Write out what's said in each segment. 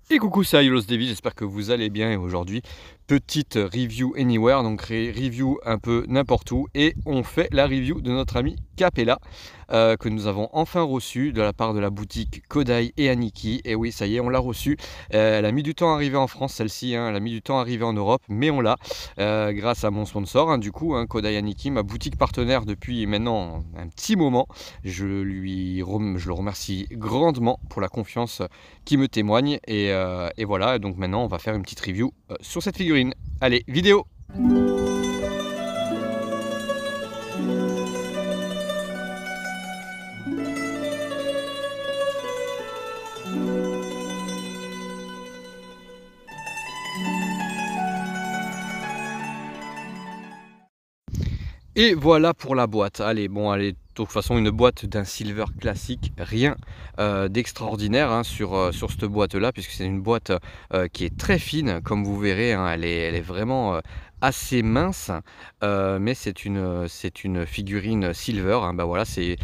Et coucou, c'est Ayolos David, j'espère que vous allez bien. Et aujourd'hui, petite review anywhere, donc review un peu n'importe où. Et on fait la review de notre ami Capella, que nous avons enfin reçu de la part de la boutique Kodai et Aniki. Et oui, ça y est, on l'a reçu. Elle a mis du temps à arriver en France, celle-ci, hein, elle a mis du temps à arriver en Europe, mais on l'a grâce à mon sponsor, hein, du coup, hein, Kodai Aniki, ma boutique partenaire depuis maintenant un petit moment. Je le remercie grandement pour la confiance qui me témoigne et voilà, donc maintenant on va faire une petite review sur cette figurine. Allez, vidéo. Et voilà pour la boîte. Allez, bon, allez, de toute façon, une boîte d'un silver classique, rien d'extraordinaire hein, sur cette boîte-là, puisque c'est une boîte qui est très fine, comme vous verrez, hein, elle est vraiment assez mince, mais c'est une figurine silver, hein, bah voilà, c'est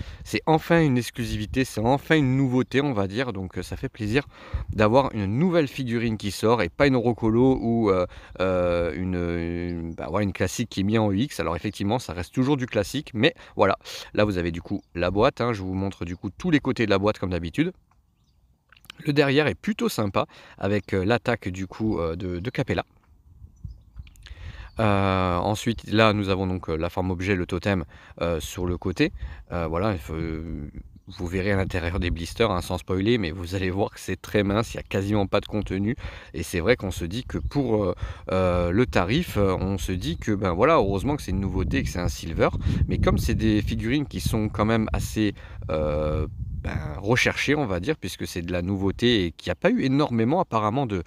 enfin une exclusivité, c'est enfin une nouveauté, on va dire, donc ça fait plaisir d'avoir une nouvelle figurine qui sort et pas une Rocolo ou bah voilà, une classique qui est mise en UX. Alors effectivement, ça reste toujours du classique, mais voilà, là vous avez du coup la boîte, hein, je vous montre du coup tous les côtés de la boîte comme d'habitude. Le derrière est plutôt sympa avec l'attaque du coup de Capella. Ensuite, là, nous avons donc la forme objet, le totem sur le côté. Voilà, vous verrez à l'intérieur des blisters, hein, sans spoiler, mais vous allez voir que c'est très mince, il n'y a quasiment pas de contenu. Et c'est vrai qu'on se dit que pour le tarif, on se dit que ben voilà, heureusement que c'est une nouveauté et que c'est un silver. Mais comme c'est des figurines qui sont quand même assez recherchées, on va dire, puisque c'est de la nouveauté et qu'il n'y a pas eu énormément apparemment de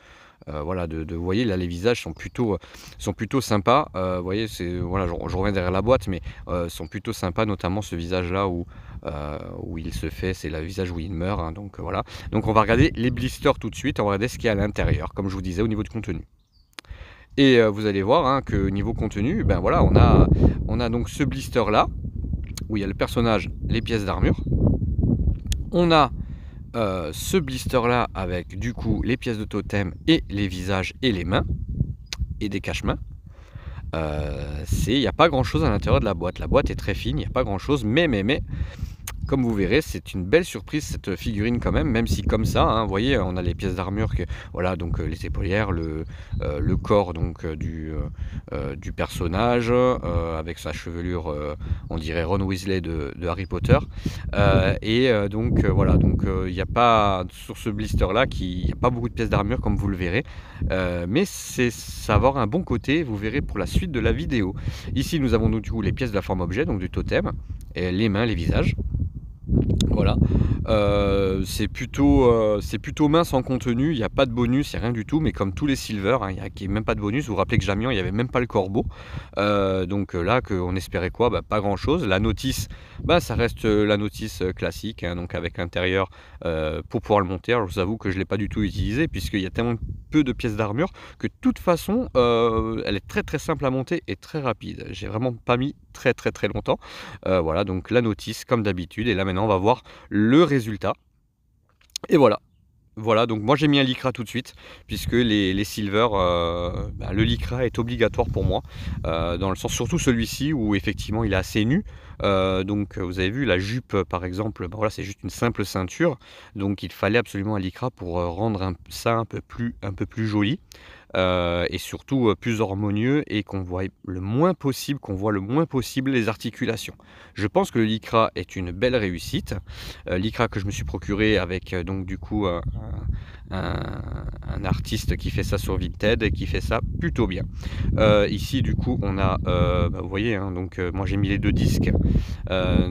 voilà, vous voyez là les visages sont plutôt sympas. Vous voyez, voilà, je reviens derrière la boîte, mais sont plutôt sympas, notamment ce visage là où il se fait, c'est le visage où il meurt, hein, donc voilà. Donc on va regarder les blisters tout de suite, on va regarder ce qu'il y a à l'intérieur, comme je vous disais au niveau du contenu. Et vous allez voir hein, que niveau contenu, ben voilà, on a donc ce blister là où il y a le personnage, les pièces d'armure. On a ce blister là avec du coup les pièces de totem et les visages et les mains et des cache-mains. Il n'y a pas grand chose à l'intérieur de la boîte. La boîte est très fine, il n'y a pas grand chose, mais comme vous verrez, c'est une belle surprise cette figurine quand même si comme ça, hein, vous voyez, on a les pièces d'armure, voilà, donc les épaulières, le corps donc du personnage, avec sa chevelure, on dirait Ron Weasley de Harry Potter, donc voilà, donc il n'y a pas, sur ce blister là, il n'y a pas beaucoup de pièces d'armure comme vous le verrez, mais ça va avoir un bon côté, vous verrez pour la suite de la vidéo. Ici nous avons donc du coup les pièces de la forme objet, donc du totem, et les mains, les visages. Voilà, c'est plutôt mince en contenu, il n'y a pas de bonus, il n'y a rien du tout, mais comme tous les silver, hein, il n'y a même pas de bonus. Vous vous rappelez que Jamian, il n'y avait même pas le corbeau, donc là, on espérait quoi? Bah, pas grand chose. La notice, bah, ça reste la notice classique, hein, donc avec l'intérieur pour pouvoir le monter. Alors je vous avoue que je ne l'ai pas du tout utilisé, puisqu'il y a tellement peu de pièces d'armure que de toute façon, elle est très très simple à monter et très rapide. J'ai vraiment pas mis très longtemps. Voilà, donc la notice comme d'habitude, et là maintenant on va voir le résultat. Et voilà. Voilà, donc moi j'ai mis un lycra tout de suite, puisque les silver, bah, le lycra est obligatoire pour moi, dans le sens, surtout celui-ci où effectivement il est assez nu. Donc vous avez vu la jupe par exemple, bah, voilà, c'est juste une simple ceinture, donc il fallait absolument un lycra pour rendre ça un peu plus joli. Et surtout plus harmonieux, et qu'on voit le moins possible les articulations. Je pense que le lycra est une belle réussite. Lycra que je me suis procuré avec donc du coup un artiste qui fait ça sur Vinted et qui fait ça plutôt bien. Ici du coup on a, bah, vous voyez, hein, donc moi j'ai mis les deux disques.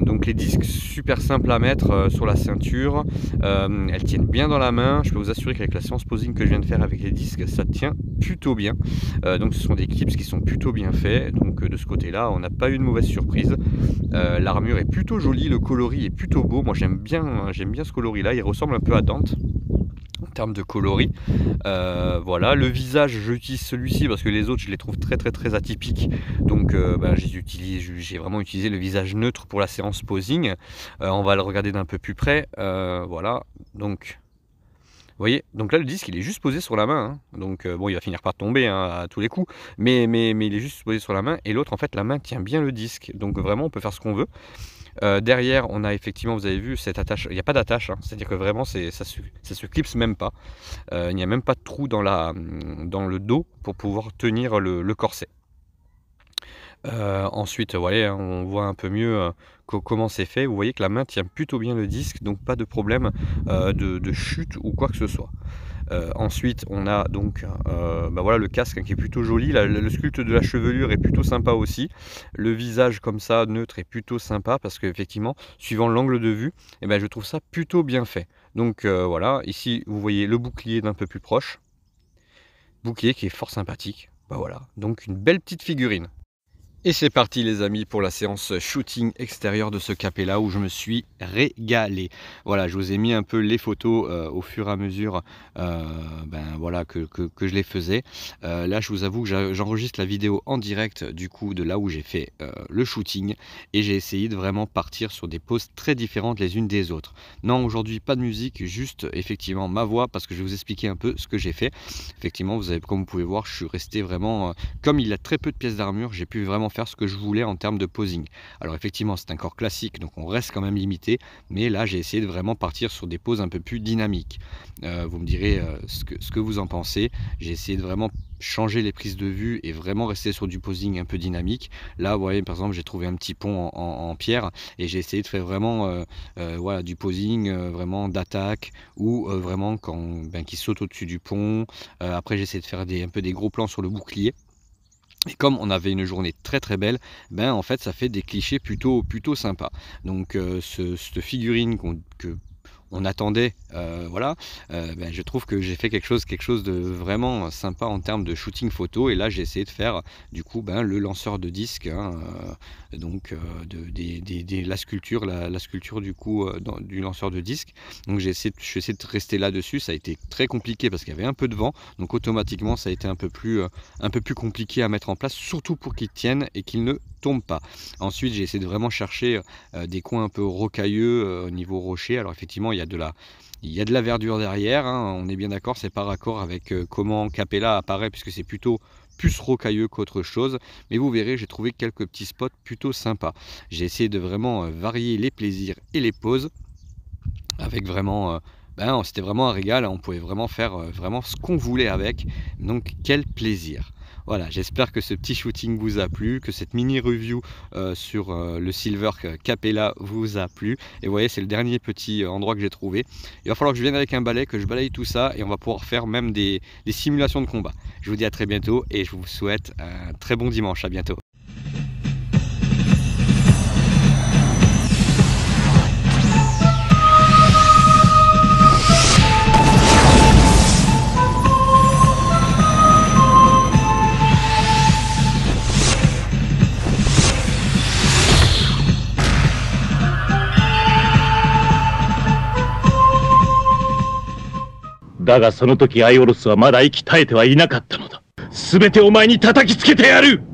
Donc les disques super simples à mettre sur la ceinture, elles tiennent bien dans la main. Je peux vous assurer qu'avec la séance posing que je viens de faire avec les disques, ça tient plutôt bien. Donc ce sont des clips qui sont plutôt bien faits, donc de ce côté là on n'a pas eu de mauvaise surprise. L'armure est plutôt jolie, le coloris est plutôt beau. Moi j'aime bien ce coloris là, il ressemble un peu à Dante en termes de coloris. Voilà, le visage, j'utilise celui-ci parce que les autres je les trouve très atypiques, donc bah, j'ai vraiment utilisé le visage neutre pour la séance posing. On va le regarder d'un peu plus près. Voilà, donc voyez? Donc là, le disque, il est juste posé sur la main, hein, donc bon, il va finir par tomber, hein, à tous les coups, mais il est juste posé sur la main et l'autre, en fait, la main tient bien le disque, donc vraiment, on peut faire ce qu'on veut. Derrière, on a effectivement, vous avez vu cette attache, il y a pas d'attache, hein, c'est-à-dire que vraiment ça se clipse même pas. Il n'y a même pas de trou dans dans le dos pour pouvoir tenir le corset. Ensuite, ouais, hein, on voit un peu mieux, comment c'est fait. Vous voyez que la main tient plutôt bien le disque, donc pas de problème, de chute ou quoi que ce soit. Ensuite, on a donc, bah, voilà le casque, hein, qui est plutôt joli. Le sculpte de la chevelure est plutôt sympa aussi. Le visage comme ça, neutre, est plutôt sympa parce qu'effectivement, suivant l'angle de vue, et ben, je trouve ça plutôt bien fait. Donc voilà, ici, vous voyez le bouclier d'un peu plus proche. Bouclier qui est fort sympathique. Bah, voilà, donc une belle petite figurine. Et c'est parti les amis pour la séance shooting extérieur de ce Capella où je me suis régalé. Voilà, je vous ai mis un peu les photos au fur et à mesure ben, voilà, que je les faisais. Là, je vous avoue que j'enregistre la vidéo en direct du coup de là où j'ai fait le shooting et j'ai essayé de vraiment partir sur des poses très différentes les unes des autres. Non, aujourd'hui, pas de musique, juste effectivement ma voix parce que je vais vous expliquer un peu ce que j'ai fait. Effectivement, comme vous pouvez voir, je suis resté vraiment... comme il a très peu de pièces d'armure, j'ai pu vraiment faire ce que je voulais en termes de posing. Alors effectivement, c'est un corps classique, donc on reste quand même limité, mais là j'ai essayé de vraiment partir sur des poses un peu plus dynamiques. Vous me direz ce que vous en pensez. J'ai essayé de vraiment changer les prises de vue et vraiment rester sur du posing un peu dynamique. Là, vous voyez, par exemple, j'ai trouvé un petit pont en pierre et j'ai essayé de faire vraiment voilà, du posing vraiment d'attaque ou vraiment qui saute au-dessus du pont. Après, j'ai essayé de faire un peu des gros plans sur le bouclier. Et comme on avait une journée très très belle, ben en fait ça fait des clichés plutôt sympas. Donc cette figurine que on attendait, voilà, ben, je trouve que j'ai fait quelque chose de vraiment sympa en termes de shooting photo. Et là j'ai essayé de faire du coup ben, le lanceur de disque, hein, donc la sculpture, la sculpture du coup du lanceur de disque. Donc j'ai essayé de rester là dessus. Ça a été très compliqué parce qu'il y avait un peu de vent, donc automatiquement ça a été un peu plus compliqué à mettre en place, surtout pour qu'il tienne et qu'il ne tombe pas. Ensuite j'ai essayé de vraiment chercher des coins un peu rocailleux au niveau rocher. Alors effectivement il y a de la verdure derrière, hein, on est bien d'accord, c'est pas raccord avec comment Capella apparaît puisque c'est plutôt plus rocailleux qu'autre chose, mais vous verrez, j'ai trouvé quelques petits spots plutôt sympas. J'ai essayé de vraiment varier les plaisirs et les poses avec vraiment ben, c'était vraiment un régal, on pouvait vraiment faire vraiment ce qu'on voulait avec, donc quel plaisir. Voilà, j'espère que ce petit shooting vous a plu, que cette mini review sur le Silver Capella vous a plu. Et vous voyez, c'est le dernier petit endroit que j'ai trouvé. Il va falloir que je vienne avec un balai, que je balaye tout ça et on va pouvoir faire même des simulations de combat. Je vous dis à très bientôt et je vous souhaite un très bon dimanche. À bientôt.だがその時アイオロスはまだ息絶えてはいなかったのだ。すべてお前に叩きつけてやる。